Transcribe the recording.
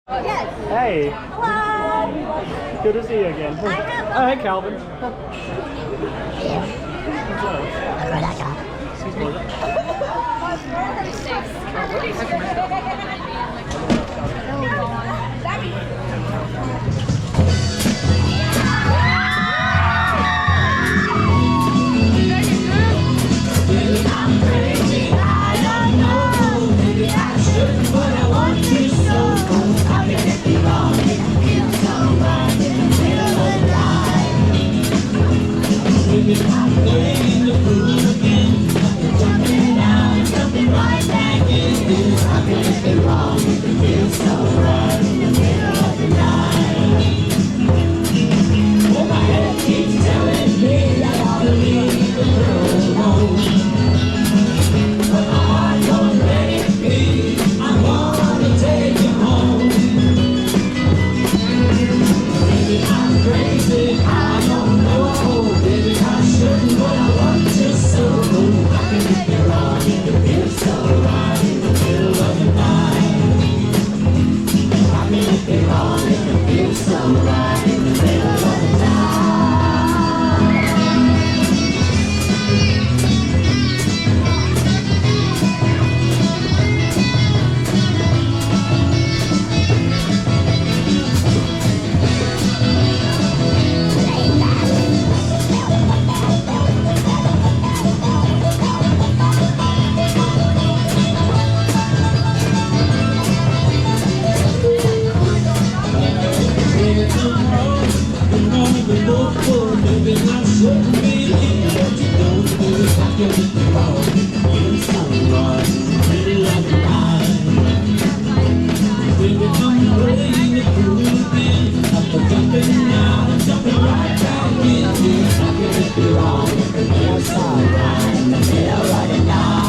Yes. Hey. Hello. Good to see you again. Oh, hey, Calvin. Excuse I'm crazy, I don't know. Maybe I shouldn't, but I want to so. How can it be wrong? It feels so right in the middle of the night. Maybe I'm playing the fool again. I'm jumping out and jumping right back in. How can it be wrong? It feels so right in the middle of the night. Oh, my head keeps telling me I ought to leave the girl alone. Crazy, I don't know. Maybe I shouldn't, but I want to so. How can it be wrong? It feels so right in the middle of the night. How can it be wrong? It feels so right in the middle of the night. Jumping right back in, I'm jumping right back in.